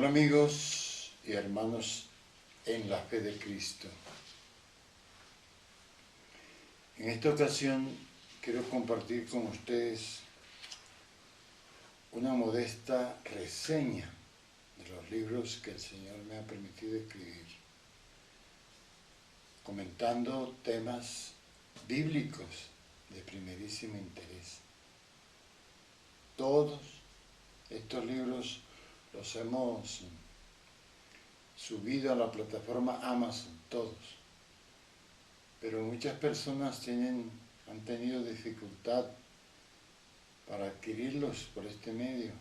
Hola amigos y hermanos en la fe de Cristo. En esta ocasión quiero compartir con ustedes una modesta reseña de los libros que el Señor me ha permitido escribir, comentando temas bíblicos de primerísimo interés. Todos estos libros los hemos subido a la plataforma Amazon, todos. Pero muchas personas han tenido dificultad para adquirirlos por este medio.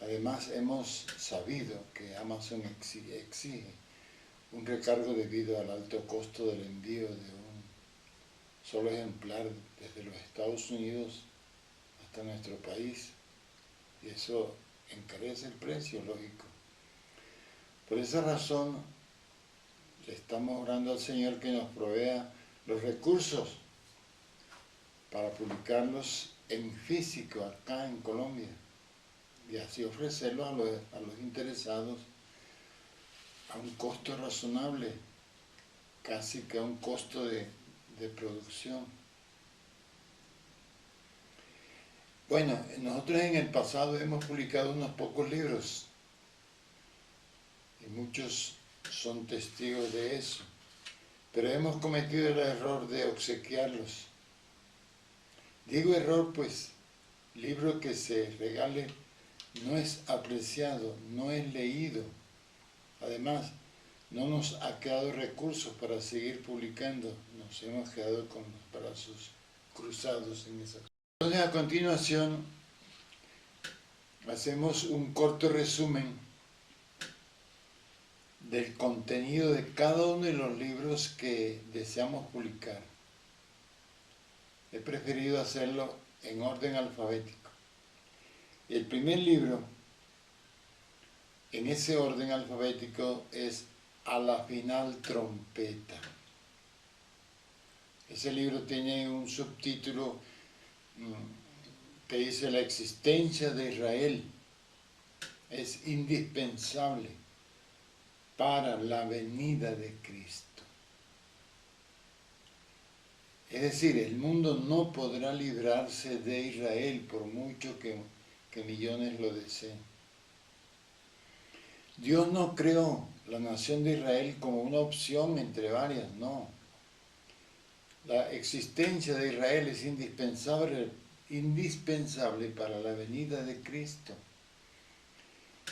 Además, hemos sabido que Amazon exige un recargo debido al alto costo del envío de un solo ejemplar desde los Estados Unidos hasta nuestro país. Y eso encarece el precio, lógico. Por esa razón, le estamos orando al Señor que nos provea los recursos para publicarlos en físico acá en Colombia y así ofrecerlos a los interesados a un costo razonable, casi que a un costo de producción. Bueno, nosotros en el pasado hemos publicado unos pocos libros y muchos son testigos de eso, pero hemos cometido el error de obsequiarlos. Digo error, pues libro que se regale no es apreciado, no es leído. Además, no nos ha quedado recursos para seguir publicando, nos hemos quedado con los brazos cruzados en esa. Entonces, a continuación, hacemos un corto resumen del contenido de cada uno de los libros que deseamos publicar. He preferido hacerlo en orden alfabético. El primer libro, en ese orden alfabético, es A la final trompeta. Ese libro tiene un subtítulo que dice: la existencia de Israel es indispensable para la venida de Cristo. Es decir, el mundo no podrá librarse de Israel por mucho que millones lo deseen. Dios no creó la nación de Israel como una opción entre varias, no. La existencia de Israel es indispensable para la venida de Cristo.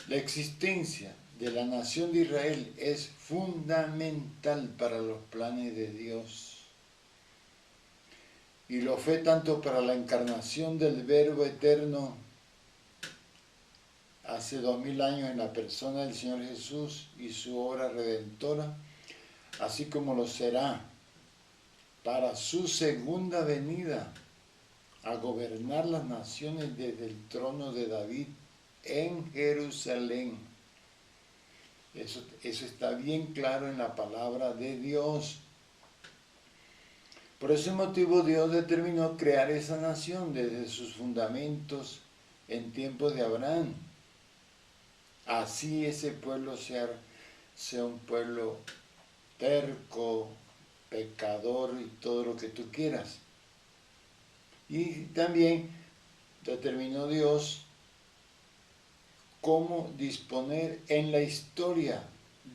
La existencia de la nación de Israel es fundamental para los planes de Dios. Y lo fue tanto para la encarnación del Verbo eterno hace 2000 años en la persona del Señor Jesús y su obra redentora, así como lo será para su segunda venida a gobernar las naciones desde el trono de David en Jerusalén. Eso está bien claro en la palabra de Dios. Por ese motivo Dios determinó crear esa nación desde sus fundamentos en tiempos de Abraham. Así ese pueblo sea un pueblo terco, pecador y todo lo que tú quieras. Y también determinó Dios cómo disponer en la historia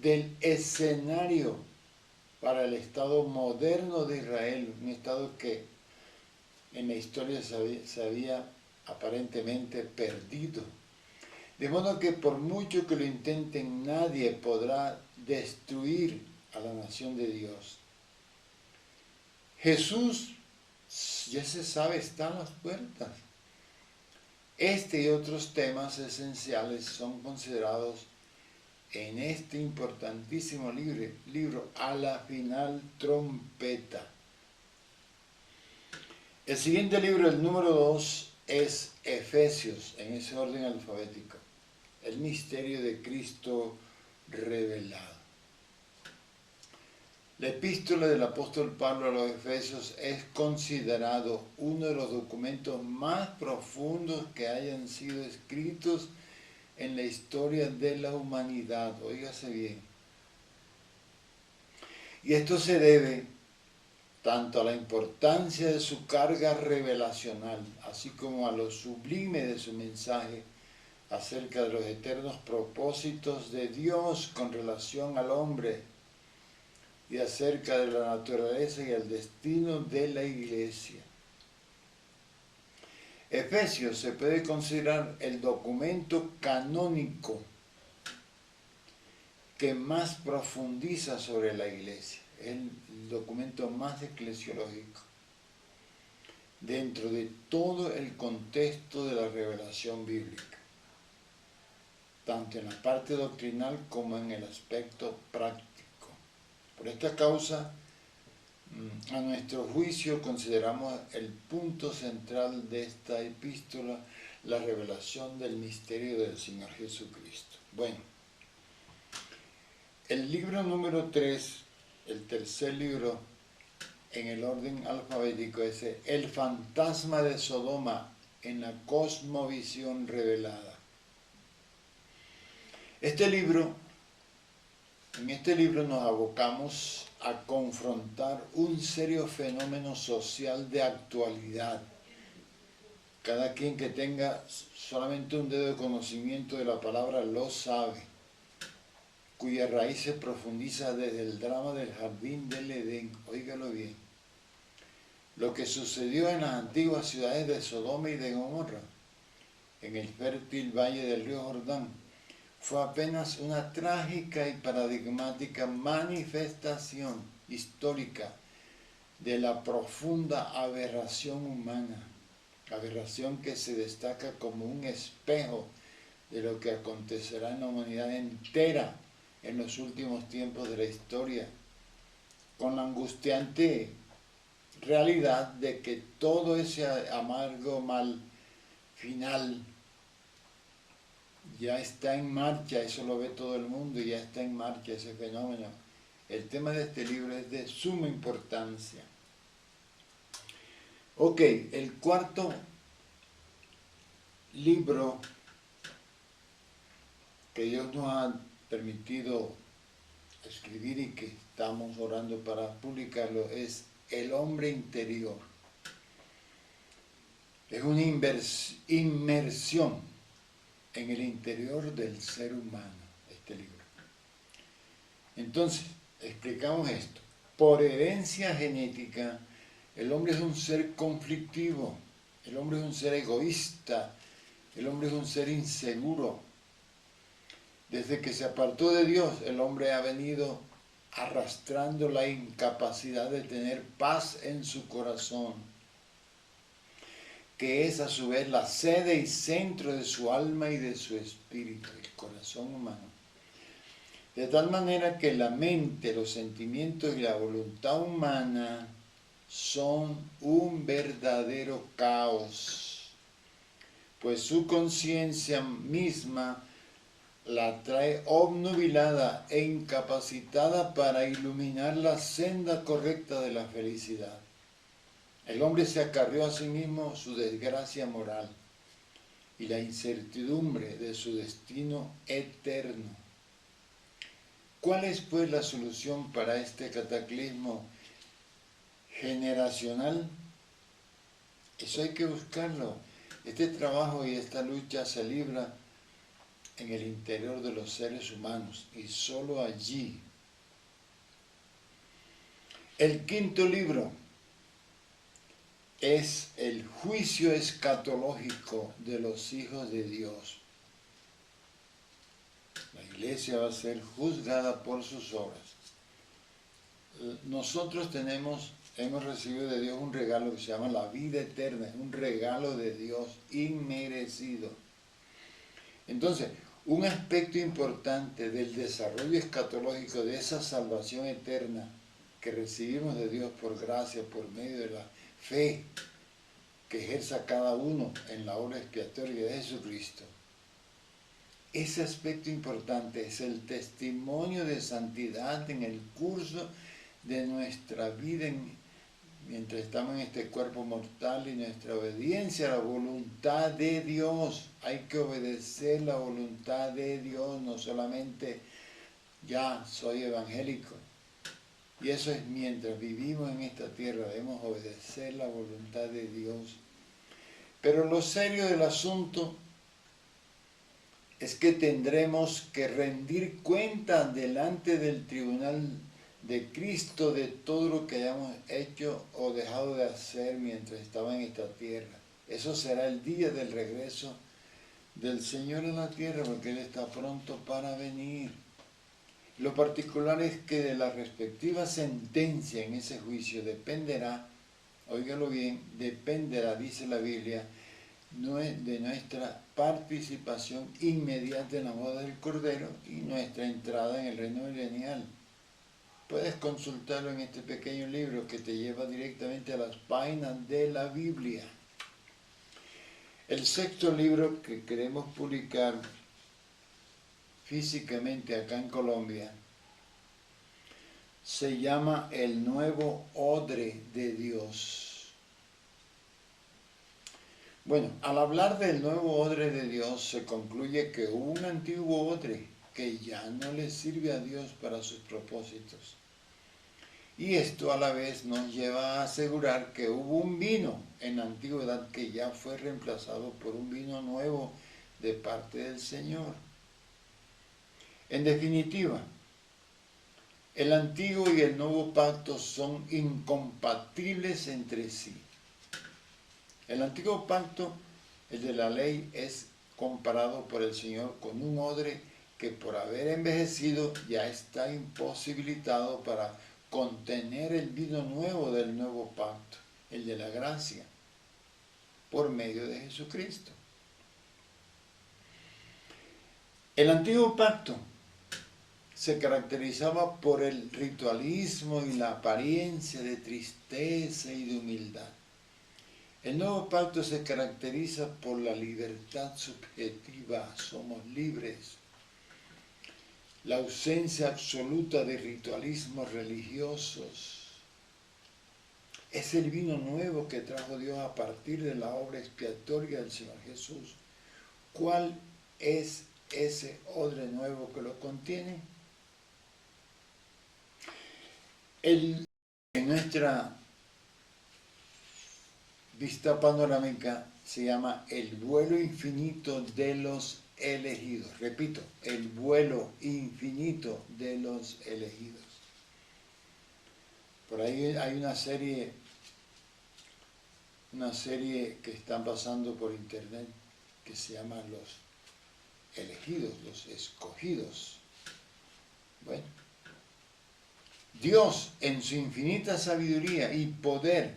del escenario para el Estado moderno de Israel, un Estado que en la historia se había aparentemente perdido. De modo que por mucho que lo intenten, nadie podrá destruir a la nación de Dios. Jesús, ya se sabe, está a las puertas. Este y otros temas esenciales son considerados en este importantísimo libro, A la final trompeta. El siguiente libro, el número 2, es Efesios, en ese orden alfabético. El misterio de Cristo revelado. La epístola del apóstol Pablo a los Efesios es considerado uno de los documentos más profundos que hayan sido escritos en la historia de la humanidad. Óigase bien. Y esto se debe tanto a la importancia de su carga revelacional, así como a lo sublime de su mensaje acerca de los eternos propósitos de Dios con relación al hombre y acerca de la naturaleza y el destino de la Iglesia. Efesios se puede considerar el documento canónico que más profundiza sobre la Iglesia, el documento más eclesiológico, dentro de todo el contexto de la revelación bíblica, tanto en la parte doctrinal como en el aspecto práctico. Por esta causa, a nuestro juicio, consideramos el punto central de esta epístola la revelación del misterio del Señor Jesucristo. Bueno, el libro número 3, el tercer libro en el orden alfabético, es El fantasma de Sodoma en la cosmovisión revelada. En este libro nos abocamos a confrontar un serio fenómeno social de actualidad. Cada quien que tenga solamente un dedo de conocimiento de la palabra lo sabe, cuya raíz se profundiza desde el drama del jardín del Edén. Óigalo bien. Lo que sucedió en las antiguas ciudades de Sodoma y de Gomorra, en el fértil valle del río Jordán, fue apenas una trágica y paradigmática manifestación histórica de la profunda aberración humana, aberración que se destaca como un espejo de lo que acontecerá en la humanidad entera en los últimos tiempos de la historia, con la angustiante realidad de que todo ese amargo mal final ya está en marcha. Eso lo ve todo el mundo y ya está en marcha ese fenómeno. El tema de este libro es de suma importancia. Ok, el cuarto libro que Dios nos ha permitido escribir y que estamos orando para publicarlo es El hombre interior. Es una inmersión en el interior del ser humano, este libro. Entonces, explicamos esto. Por herencia genética, el hombre es un ser conflictivo, el hombre es un ser egoísta, el hombre es un ser inseguro. Desde que se apartó de Dios, el hombre ha venido arrastrando la incapacidad de tener paz en su corazón, que es a su vez la sede y centro de su alma y de su espíritu, el corazón humano. De tal manera que la mente, los sentimientos y la voluntad humana son un verdadero caos, pues su conciencia misma la trae obnubilada e incapacitada para iluminar la senda correcta de la felicidad. El hombre se acarreó a sí mismo su desgracia moral y la incertidumbre de su destino eterno. ¿Cuál es, pues, la solución para este cataclismo generacional? Eso hay que buscarlo. Este trabajo y esta lucha se libra en el interior de los seres humanos y solo allí. El quinto libro es el juicio escatológico de los hijos de Dios. La iglesia va a ser juzgada por sus obras. Nosotros hemos recibido de Dios un regalo que se llama la vida eterna, es un regalo de Dios inmerecido. Entonces, un aspecto importante del desarrollo escatológico de esa salvación eterna que recibimos de Dios por gracia, por medio de la fe que ejerza cada uno en la obra expiatoria de Jesucristo. Ese aspecto importante es el testimonio de santidad en el curso de nuestra vida mientras estamos en este cuerpo mortal, y nuestra obediencia a la voluntad de Dios. Hay que obedecer la voluntad de Dios, no solamente ya soy evangélico. Y eso es mientras vivimos en esta tierra, debemos obedecer la voluntad de Dios. Pero lo serio del asunto es que tendremos que rendir cuenta delante del tribunal de Cristo de todo lo que hayamos hecho o dejado de hacer mientras estaba en esta tierra. Eso será el día del regreso del Señor a la tierra, porque Él está pronto para venir. Lo particular es que de la respectiva sentencia en ese juicio dependerá, óigalo bien, dependerá, dice la Biblia, de nuestra participación inmediata en la boda del Cordero y nuestra entrada en el reino milenial. Puedes consultarlo en este pequeño libro que te lleva directamente a las páginas de la Biblia. El sexto libro que queremos publicar físicamente acá en Colombia se llama El Nuevo Odre de Dios. Bueno, al hablar del nuevo odre de Dios se concluye que hubo un antiguo odre que ya no le sirve a Dios para sus propósitos. Y esto a la vez nos lleva a asegurar que hubo un vino en la antigüedad que ya fue reemplazado por un vino nuevo de parte del Señor. En definitiva, el antiguo y el nuevo pacto son incompatibles entre sí. El antiguo pacto, el de la ley, es comparado por el Señor con un odre que por haber envejecido ya está imposibilitado para contener el vino nuevo del nuevo pacto, el de la gracia, por medio de Jesucristo. El antiguo pacto se caracterizaba por el ritualismo y la apariencia de tristeza y de humildad. El nuevo pacto se caracteriza por la libertad subjetiva, somos libres. La ausencia absoluta de ritualismos religiosos. Es el vino nuevo que trajo Dios a partir de la obra expiatoria del Señor Jesús. ¿Cuál es ese odre nuevo que lo contiene? En nuestra vista panorámica se llama el vuelo infinito de los elegidos. Repito, el vuelo infinito de los elegidos. Por ahí hay una serie que están pasando por internet que se llama Los Elegidos, Los Escogidos. Bueno, Dios en su infinita sabiduría y poder,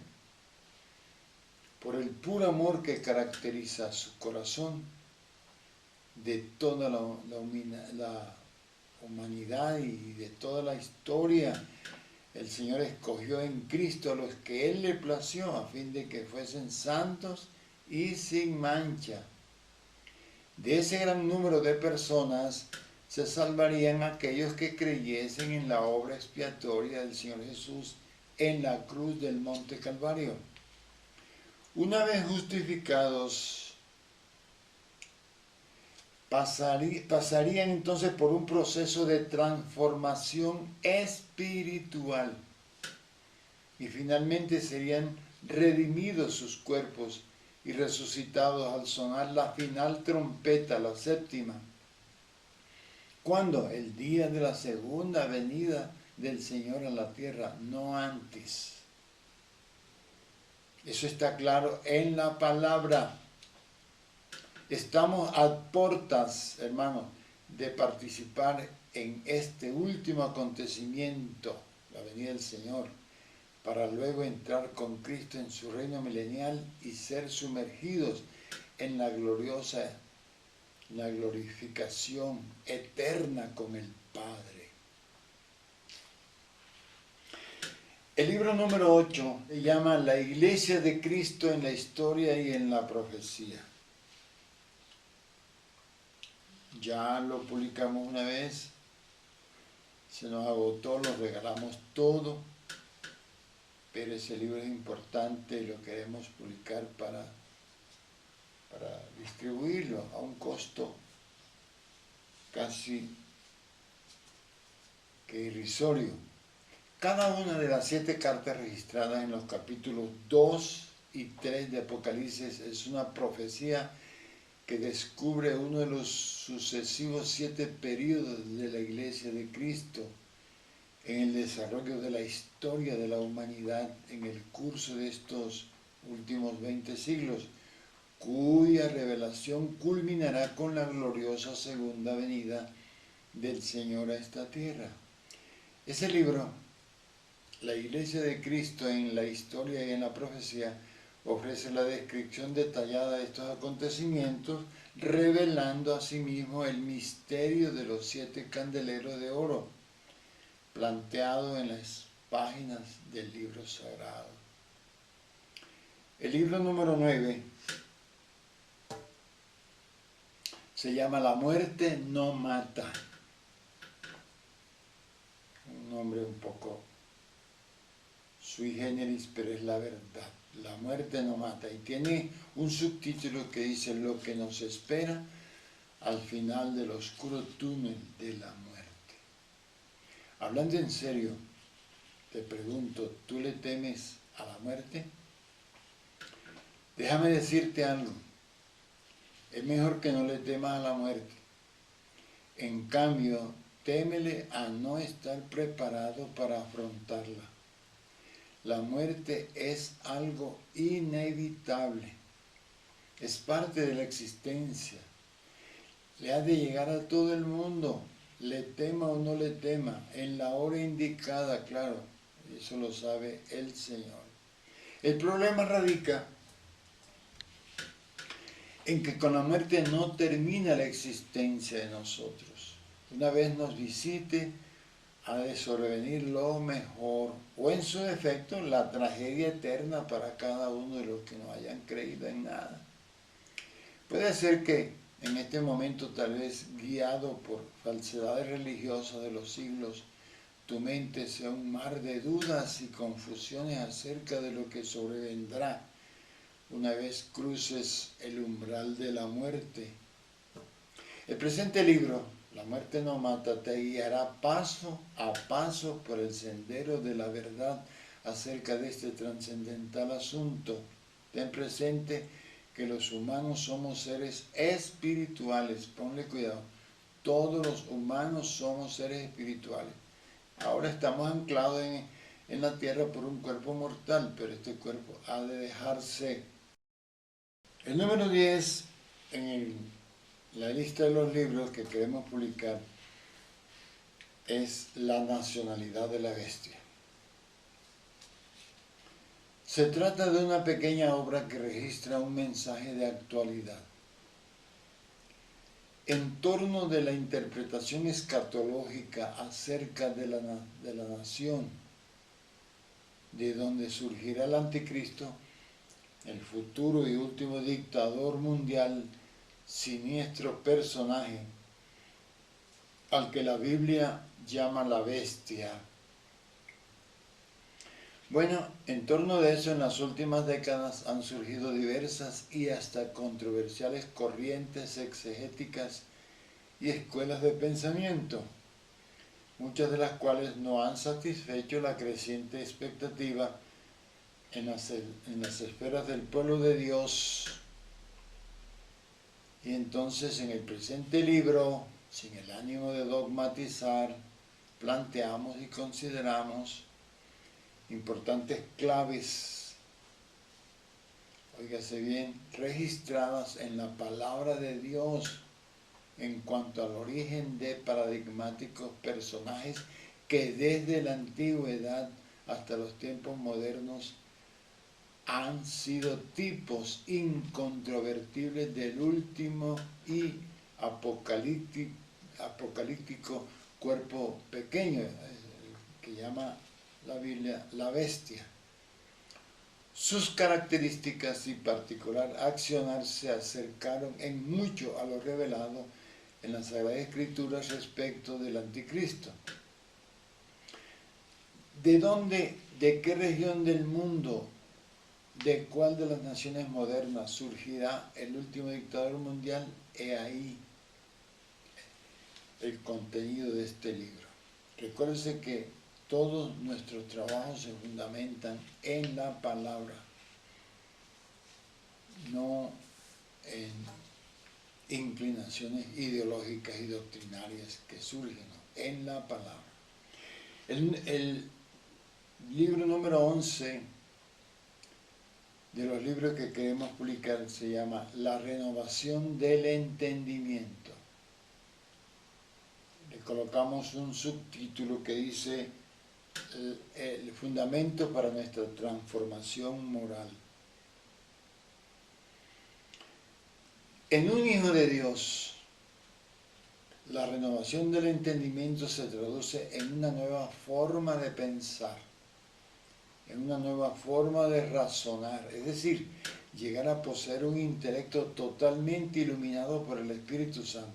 por el puro amor que caracteriza su corazón, de toda la humanidad y de toda la historia, el Señor escogió en Cristo a los que Él le plació a fin de que fuesen santos y sin mancha. De ese gran número de personas se salvarían aquellos que creyesen en la obra expiatoria del Señor Jesús en la cruz del Monte Calvario. Una vez justificados, pasarían entonces por un proceso de transformación espiritual y finalmente serían redimidos sus cuerpos y resucitados al sonar la final trompeta, la séptima. ¿Cuándo? El día de la segunda venida del Señor a la tierra, no antes. Eso está claro en la palabra. Estamos a portas, hermanos, de participar en este último acontecimiento, la venida del Señor, para luego entrar con Cristo en su reino milenial y ser sumergidos en la glorificación eterna con el Padre. El libro número 8 se llama La Iglesia de Cristo en la historia y en la profecía. Ya lo publicamos una vez, se nos agotó, lo regalamos todo. pero ese libro es importante y lo queremos publicar para distribuirlo a un costo casi que irrisorio. Cada una de las 7 cartas registradas en los capítulos 2 y 3 de Apocalipsis es una profecía que descubre uno de los sucesivos 7 períodos de la Iglesia de Cristo en el desarrollo de la historia de la humanidad en el curso de estos últimos 20 siglos, cuya revelación culminará con la gloriosa segunda venida del Señor a esta tierra. Ese libro, La Iglesia de Cristo en la historia y en la profecía, ofrece la descripción detallada de estos acontecimientos, revelando asimismo el misterio de los 7 candeleros de oro, planteado en las páginas del libro sagrado. El libro número 9 se llama La muerte no mata. Un nombre un poco sui generis, pero es la verdad. La muerte no mata. Y tiene un subtítulo que dice lo que nos espera al final del oscuro túnel de la muerte. Hablando en serio, te pregunto, ¿tú le temes a la muerte? Déjame decirte algo. Es mejor que no le temas a la muerte. En cambio, témele a no estar preparado para afrontarla. La muerte es algo inevitable. Es parte de la existencia. Le ha de llegar a todo el mundo. Le tema o no le tema. En la hora indicada, claro. Eso lo sabe el Señor. El problema radica en que con la muerte no termina la existencia de nosotros. Una vez nos visite, ha de sobrevenir lo mejor, o en su defecto, la tragedia eterna para cada uno de los que no hayan creído en nada. Puede ser que en este momento, tal vez guiado por falsedades religiosas de los siglos, tu mente sea un mar de dudas y confusiones acerca de lo que sobrevendrá una vez cruces el umbral de la muerte. El presente libro, La muerte no mata, te guiará paso a paso por el sendero de la verdad acerca de este trascendental asunto. Ten presente que los humanos somos seres espirituales. Ponle cuidado. Todos los humanos somos seres espirituales. Ahora estamos anclados en la tierra por un cuerpo mortal, pero este cuerpo ha de dejarse. El número 10 en la lista de los libros que queremos publicar es La nacionalidad de la bestia. Se trata de una pequeña obra que registra un mensaje de actualidad en torno de la interpretación escatológica acerca de la nación de donde surgirá el anticristo, el futuro y último dictador mundial, siniestro personaje al que la Biblia llama la bestia. Bueno, en torno de eso en las últimas décadas han surgido diversas y hasta controversiales corrientes exegéticas y escuelas de pensamiento, muchas de las cuales no han satisfecho la creciente expectativa en las esferas del pueblo de Dios. Y entonces en el presente libro, sin el ánimo de dogmatizar, planteamos y consideramos importantes claves, óigase bien, registradas en la palabra de Dios en cuanto al origen de paradigmáticos personajes que desde la antigüedad hasta los tiempos modernos han sido tipos incontrovertibles del último y apocalíptico cuerpo pequeño, que llama la Biblia la bestia. Sus características y particular accionar se acercaron en mucho a lo revelado en la Sagrada Escritura respecto del anticristo. ¿De dónde ¿De qué región del mundo, de cuál de las naciones modernas surgirá el último dictador mundial? He ahí el contenido de este libro. Recuérdese que todos nuestros trabajos se fundamentan en la palabra, no en inclinaciones ideológicas y doctrinarias que surgen, ¿no? En la palabra. El libro número 11 de los libros que queremos publicar se llama La renovación del entendimiento. Le colocamos un subtítulo que dice el fundamento para nuestra transformación moral. En un hijo de Dios, la renovación del entendimiento se traduce en una nueva forma de pensar, en una nueva forma de razonar, es decir, llegar a poseer un intelecto totalmente iluminado por el Espíritu Santo.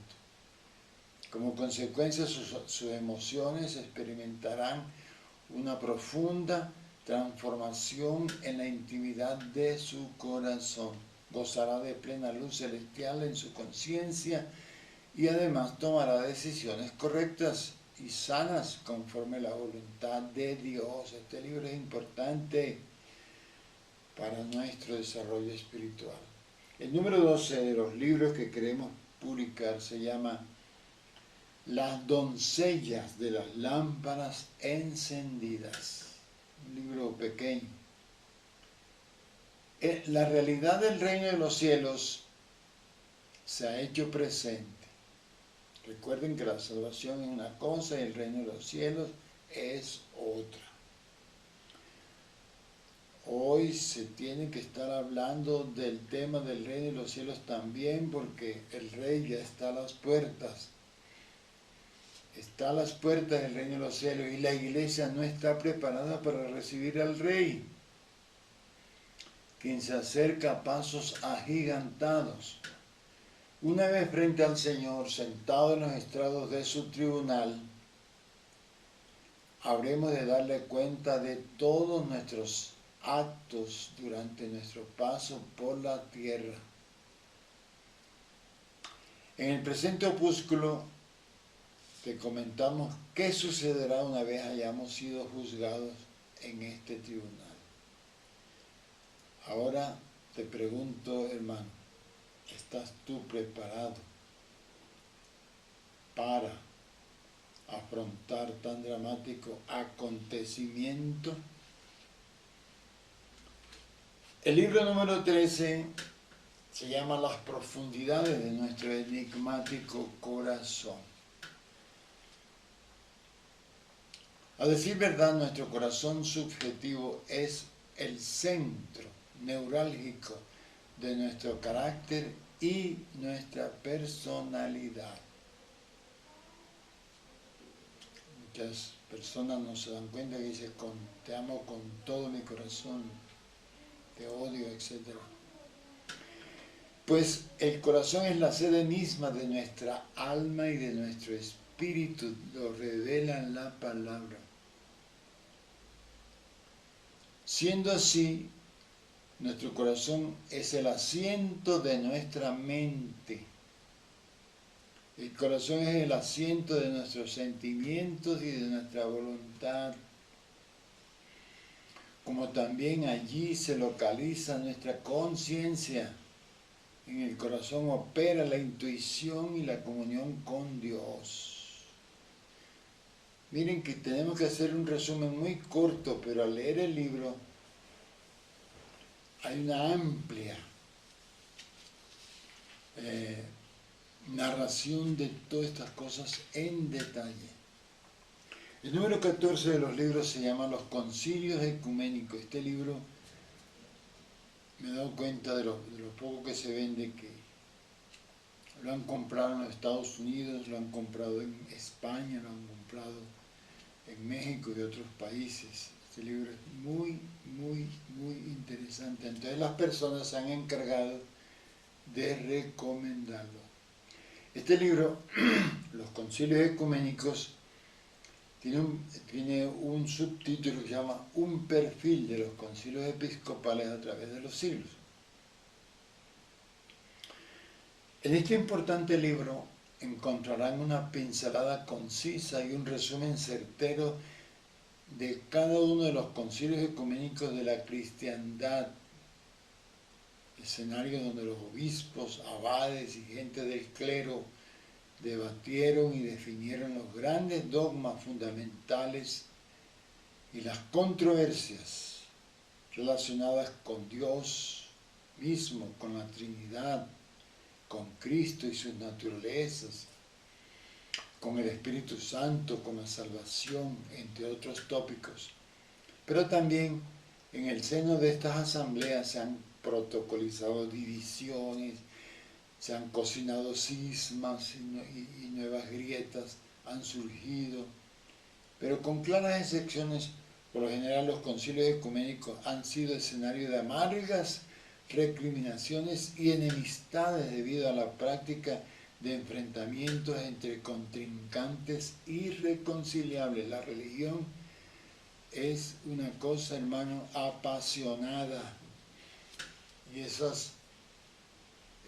Como consecuencia, sus emociones experimentarán una profunda transformación en la intimidad de su corazón. Gozará de plena luz celestial en su conciencia y además tomará decisiones correctas y sanas conforme a la voluntad de Dios. Este libro es importante para nuestro desarrollo espiritual. El número 12 de los libros que queremos publicar se llama Las doncellas de las lámparas encendidas. Un libro pequeño. La realidad del reino de los cielos se ha hecho presente. Recuerden que la salvación es una cosa y el reino de los cielos es otra. Hoy se tiene que estar hablando del tema del reino de los cielos también porque el rey ya está a las puertas. Está a las puertas del reino de los cielos y la iglesia no está preparada para recibir al rey, quien se acerca a pasos agigantados. Una vez frente al Señor, sentado en los estrados de su tribunal, habremos de darle cuenta de todos nuestros actos durante nuestro paso por la tierra. En el presente opúsculo te comentamos qué sucederá una vez hayamos sido juzgados en este tribunal. Ahora te pregunto, hermano, ¿estás tú preparado para afrontar tan dramático acontecimiento? El libro número 13 se llama Las profundidades de nuestro enigmático corazón. A decir verdad, nuestro corazón subjetivo es el centro neurálgico de nuestro carácter y nuestra personalidad. Muchas personas no se dan cuenta que dicen te amo con todo mi corazón, te odio, etc. Pues el corazón es la sede misma de nuestra alma y de nuestro espíritu, lo revela en la palabra. Siendo así, nuestro corazón es el asiento de nuestra mente. El corazón es el asiento de nuestros sentimientos y de nuestra voluntad. Como también allí se localiza nuestra conciencia. En el corazón opera la intuición y la comunión con Dios. Miren que tenemos que hacer un resumen muy corto, pero al leer el libro hay una amplia narración de todas estas cosas en detalle. El número 14 de los libros se llama Los Concilios Ecuménicos. Este libro me he dado cuenta de lo poco que se vende, que lo han comprado en los Estados Unidos, lo han comprado en España, lo han comprado en México y de otros países. Este libro es muy, muy, muy interesante. Entonces las personas se han encargado de recomendarlo. Este libro, Los Concilios Ecuménicos, tiene un subtítulo que se llama Un perfil de los concilios episcopales a través de los siglos. En este importante libro encontrarán una pincelada concisa y un resumen certero de cada uno de los concilios ecuménicos de la cristiandad, escenario donde los obispos, abades y gente del clero debatieron y definieron los grandes dogmas fundamentales y las controversias relacionadas con Dios mismo, con la Trinidad, con Cristo y sus naturalezas, con el Espíritu Santo, con la salvación, entre otros tópicos. Pero también en el seno de estas asambleas se han protocolizado divisiones, se han cocinado cismas y nuevas grietas han surgido, pero con claras excepciones. Por lo general los concilios ecuménicos han sido escenario de amargas recriminaciones y enemistades debido a la práctica de enfrentamientos entre contrincantes irreconciliables. La religión es una cosa, hermano, apasionada, y esos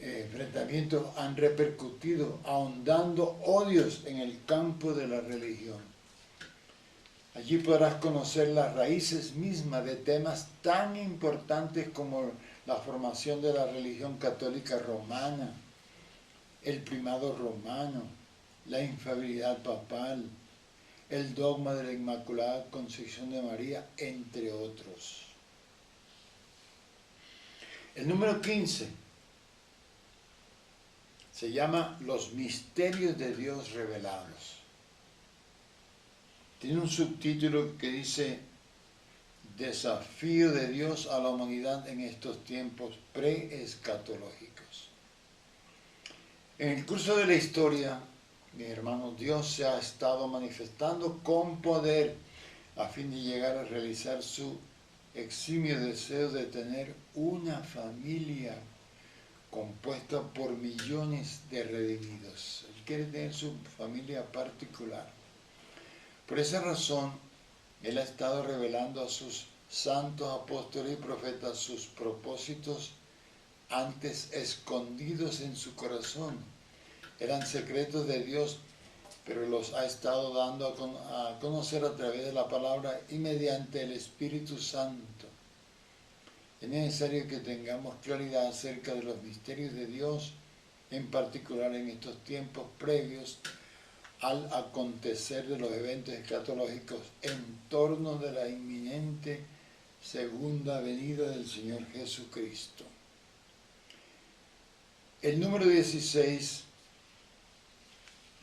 enfrentamientos han repercutido, ahondando odios en el campo de la religión. Allí podrás conocer las raíces mismas de temas tan importantes como la formación de la religión católica romana, el primado romano, la infalibilidad papal, el dogma de la Inmaculada Concepción de María, entre otros. El número 15 se llama Los misterios de Dios revelados. Tiene un subtítulo que dice Desafío de Dios a la humanidad en estos tiempos preescatológicos. En el curso de la historia, mis hermanos, Dios se ha estado manifestando con poder a fin de llegar a realizar su eximio deseo de tener una familia compuesta por millones de redimidos. Él quiere tener su familia particular. Por esa razón, Él ha estado revelando a sus santos apóstoles y profetas sus propósitos antes escondidos en su corazón. Eran secretos de Dios, pero los ha estado dando a conocer a través de la palabra y mediante el Espíritu Santo. Es necesario que tengamos claridad acerca de los misterios de Dios, en particular en estos tiempos previos al acontecer de los eventos escatológicos en torno de la inminente segunda venida del Señor Jesucristo. El número 16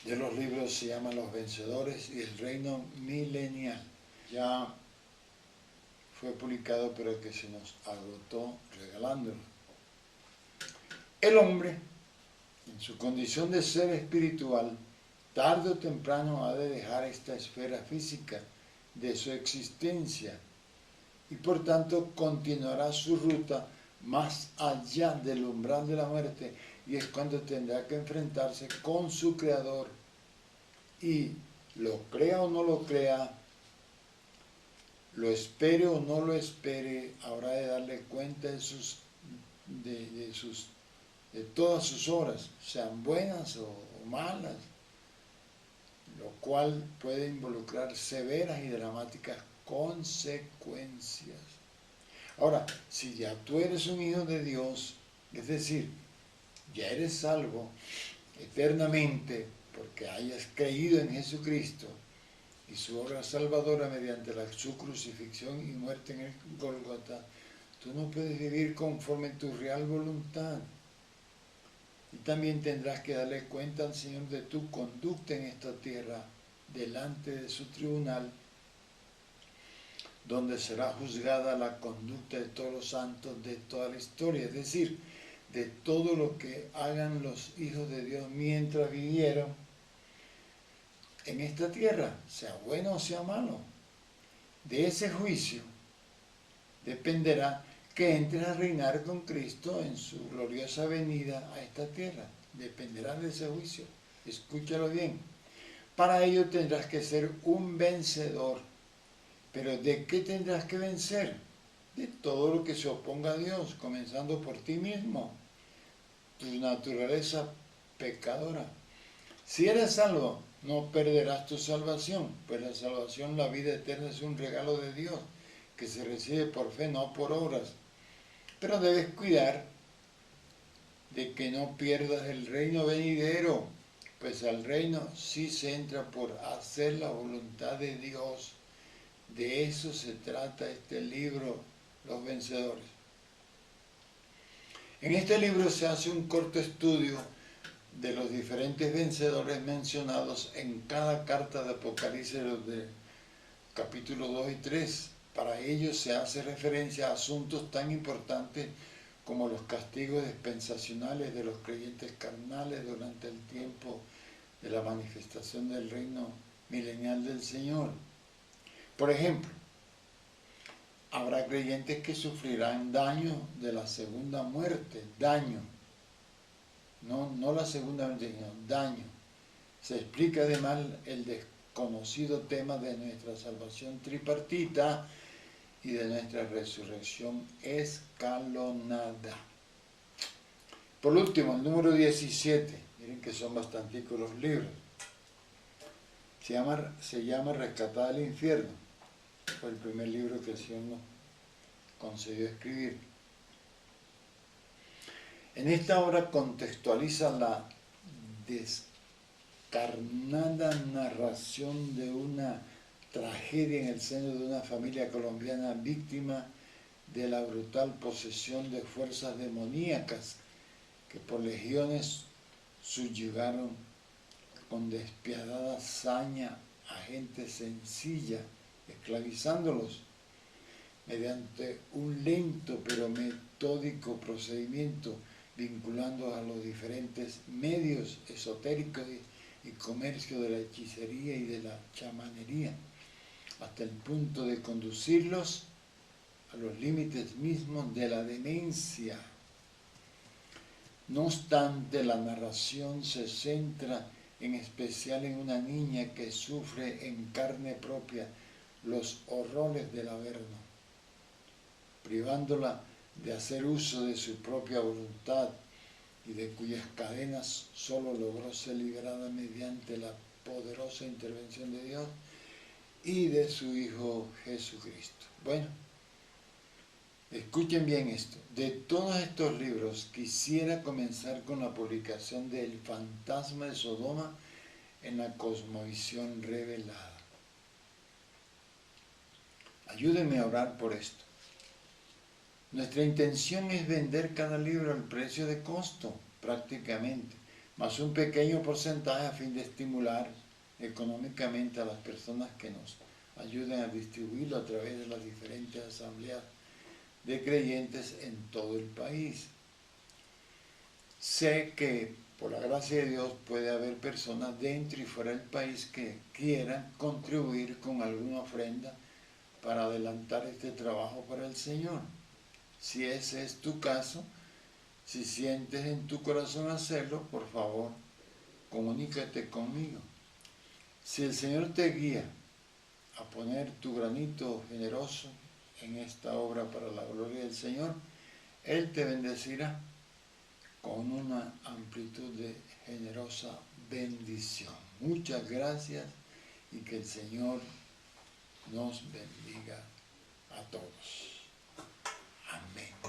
de los libros se llama Los Vencedores y el Reino Milenial. Ya fue publicado, pero que se nos agotó regalándolo. El hombre, en su condición de ser espiritual, tarde o temprano ha de dejar esta esfera física de su existencia y por tanto continuará su ruta más allá del umbral de la muerte, y es cuando tendrá que enfrentarse con su Creador, y lo crea o no lo crea, lo espere o no lo espere, habrá de darle cuenta de todas sus obras, sean buenas o malas, lo cual puede involucrar severas y dramáticas consecuencias. Ahora, si ya tú eres un hijo de Dios, es decir, ya eres salvo eternamente porque hayas creído en Jesucristo y su obra salvadora mediante su crucifixión y muerte en el Gólgota, tú no puedes vivir conforme a tu real voluntad. Y también tendrás que darle cuenta al Señor de tu conducta en esta tierra, delante de su tribunal, donde será juzgada la conducta de todos los santos de toda la historia, es decir, de todo lo que hagan los hijos de Dios mientras vivieron en esta tierra, sea bueno o sea malo. De ese juicio dependerá que entres a reinar con Cristo en su gloriosa venida a esta tierra. Dependerá de ese juicio. Escúchalo bien. Para ello tendrás que ser un vencedor. ¿Pero de qué tendrás que vencer? De todo lo que se oponga a Dios, comenzando por ti mismo, tu naturaleza pecadora. Si eres salvo, no perderás tu salvación, pues la salvación, la vida eterna, es un regalo de Dios que se recibe por fe, no por obras. Pero debes cuidar de que no pierdas el reino venidero, pues al reino sí se entra por hacer la voluntad de Dios. De eso se trata este libro, Los Vencedores. En este libro se hace un corto estudio de los diferentes vencedores mencionados en cada carta de Apocalipsis de capítulos 2 y 3. Para ello se hace referencia a asuntos tan importantes como los castigos dispensacionales de los creyentes carnales durante el tiempo de la manifestación del reino milenial del Señor. Por ejemplo, habrá creyentes que sufrirán daño de la segunda muerte, daño, no la segunda muerte, sino daño. Se explica además el desconocido tema de nuestra salvación tripartita y de nuestra resurrección escalonada. Por último, el número 17, miren que son bastanticos los libros, se llama Rescatada del Infierno. Fue el primer libro que el Señor nos concedió escribir. En esta obra contextualiza la descarnada narración de una tragedia en el seno de una familia colombiana víctima de la brutal posesión de fuerzas demoníacas que por legiones subyugaron con despiadada saña a gente sencilla, esclavizándolos mediante un lento pero metódico procedimiento, vinculando a los diferentes medios esotéricos y comercio de la hechicería y de la chamanería, hasta el punto de conducirlos a los límites mismos de la demencia. No obstante, la narración se centra en especial en una niña que sufre en carne propia los horrores del Averno, privándola de hacer uso de su propia voluntad y de cuyas cadenas solo logró ser liberada mediante la poderosa intervención de Dios y de su Hijo Jesucristo. Bueno, escuchen bien esto. De todos estos libros quisiera comenzar con la publicación de El fantasma de Sodoma en la cosmovisión revelada. Ayúdenme a orar por esto. Nuestra intención es vender cada libro al precio de costo, prácticamente, más un pequeño porcentaje a fin de estimular económicamente a las personas que nos ayuden a distribuirlo a través de las diferentes asambleas de creyentes en todo el país. Sé que por la gracia de Dios puede haber personas dentro y fuera del país que quieran contribuir con alguna ofrenda para adelantar este trabajo para el Señor. Si ese es tu caso, si sientes en tu corazón hacerlo, por favor, comunícate conmigo. Si el Señor te guía a poner tu granito generoso en esta obra para la gloria del Señor, Él te bendecirá con una amplitud de generosa bendición. Muchas gracias y que el Señor nos bendiga a todos. Amén.